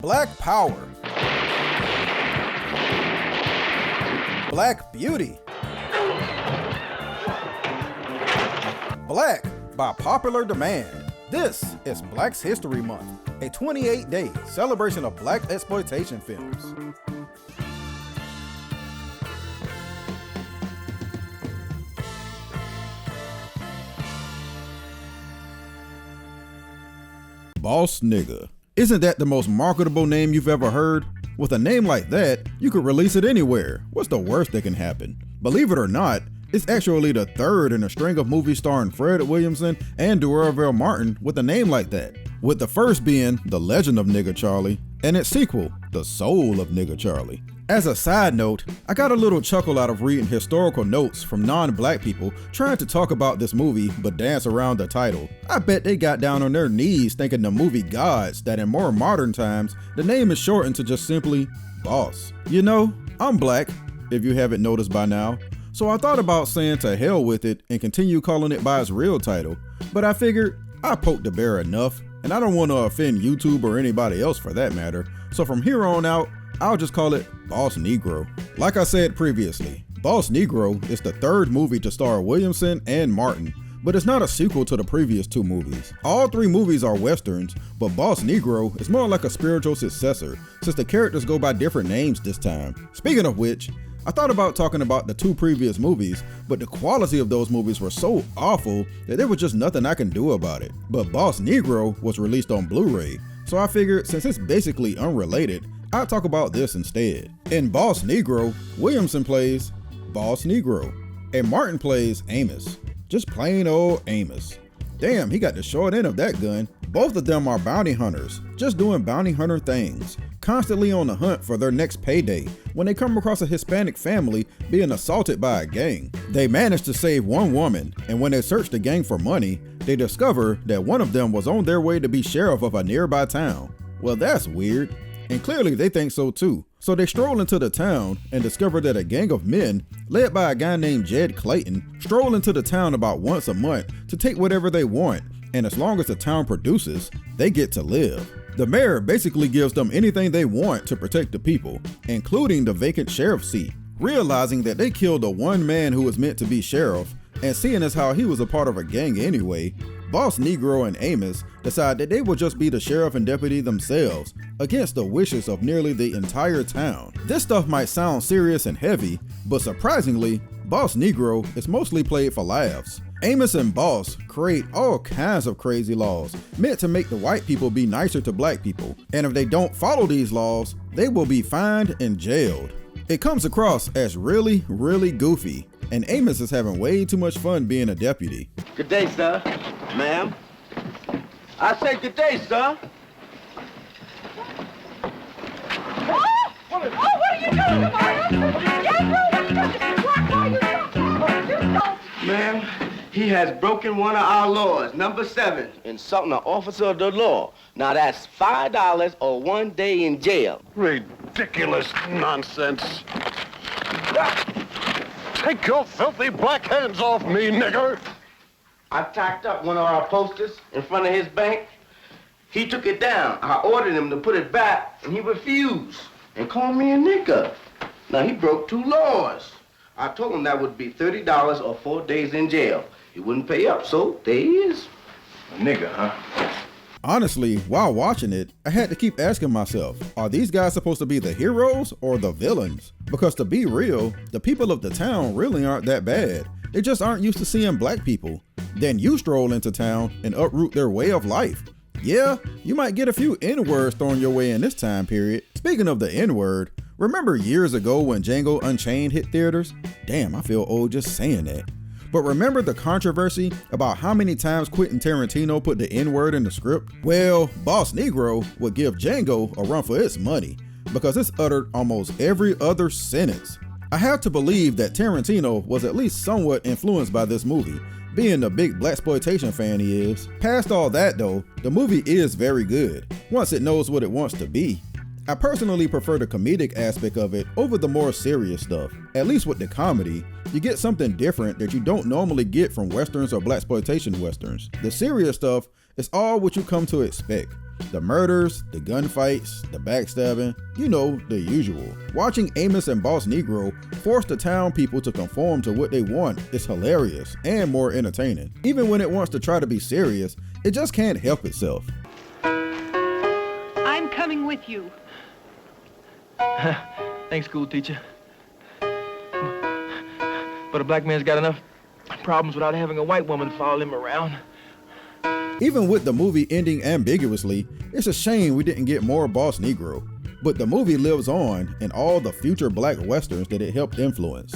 Black Power, Black Beauty, Black by popular demand. This is Black's History Month, a 28-day celebration of Black exploitation films. Boss Nigger. Isn't that the most marketable name you've ever heard? With a name like that, you could release it anywhere. What's the worst that can happen? Believe it or not, it's actually the third in a string of movies starring Fred Williamson and D'Urville Martin with a name like that. With the first being The Legend of Nigger Charlie, and its sequel, The Soul of Nigger Charlie. As a side note, I got a little chuckle out of reading historical notes from non-black people trying to talk about this movie but dance around the title. I bet they got down on their knees thanking the movie gods that in more modern times, the name is shortened to just simply Boss. You know, I'm black, if you haven't noticed by now, so I thought about saying to hell with it and continue calling it by its real title, but I figured I poked the bear enough, and I don't want to offend YouTube or anybody else for that matter, so from here on out, I'll just call it Boss Negro. Like I said previously, Boss Negro is the third movie to star Williamson and Martin, but it's not a sequel to the previous two movies. All three movies are westerns, but Boss Negro is more like a spiritual successor, since the characters go by different names this time. Speaking of which, I thought about talking about the two previous movies, but the quality of those movies were so awful that there was just nothing I can do about it. But Boss Negro was released on Blu-ray, so I figured since it's basically unrelated, I'll talk about this instead. In Boss Negro, Williamson plays Boss Negro, and Martin plays Amos. Just plain old Amos. Damn, he got the short end of that gun. Both of them are bounty hunters, just doing bounty hunter things, constantly on the hunt for their next payday when they come across a Hispanic family being assaulted by a gang. They manage to save one woman, and when they search the gang for money, they discover that one of them was on their way to be sheriff of a nearby town. Well, that's weird. And clearly they think so too. So they stroll into the town and discover that a gang of men, led by a guy named Jed Clayton, stroll into the town about once a month to take whatever they want, and as long as the town produces, they get to live. The mayor basically gives them anything they want to protect the people, including the vacant sheriff's seat. Realizing that they killed the one man who was meant to be sheriff, and seeing as how he was a part of a gang anyway, Boss Negro and Amos decide that they will just be the sheriff and deputy themselves, against the wishes of nearly the entire town. This stuff might sound serious and heavy, but surprisingly, Boss Negro is mostly played for laughs. Amos and Boss create all kinds of crazy laws meant to make the white people be nicer to black people, and if they don't follow these laws, they will be fined and jailed. It comes across as really, really goofy, and Amos is having way too much fun being a deputy. Good day, sir. Ma'am. I say good day, sir. Oh, what are you doing, Ma'am, he has broken one of our laws, number 7, insulting an officer of the law. Now that's $5 or 1 day in jail. Ridiculous nonsense. Take your filthy black hands off me, nigger! I tacked up one of our posters in front of his bank. He took it down. I ordered him to put it back, and he refused and called me a nigger. Now, he broke 2 laws. I told him that would be $30 or 4 days in jail. He wouldn't pay up, so there he is. A nigger, huh? Honestly, while watching it, I had to keep asking myself, are these guys supposed to be the heroes or the villains? Because to be real, the people of the town really aren't that bad. They just aren't used to seeing black people. Then you stroll into town and uproot their way of life. Yeah, you might get a few N-words thrown your way in this time period. Speaking of the N-word, remember years ago when Django Unchained hit theaters? Damn, I feel old just saying that. But remember the controversy about how many times Quentin Tarantino put the N-word in the script? Well, Boss Negro would give Django a run for its money because it's uttered almost every other sentence. I have to believe that Tarantino was at least somewhat influenced by this movie, being the big blaxploitation fan he is. Past all that though, the movie is very good, once it knows what it wants to be. I personally prefer the comedic aspect of it over the more serious stuff. At least with the comedy, you get something different that you don't normally get from westerns or blaxploitation westerns. The serious stuff is all what you come to expect. The murders, the gunfights, the backstabbing, you know, the usual. Watching Amos and Boss Negro force the town people to conform to what they want is hilarious and more entertaining. Even when it wants to try to be serious, it just can't help itself. I'm coming with you. Thanks, school teacher. But a black man's got enough problems without having a white woman follow him around. Even with the movie ending ambiguously, it's a shame we didn't get more Boss Negro. But the movie lives on in all the future black westerns that it helped influence.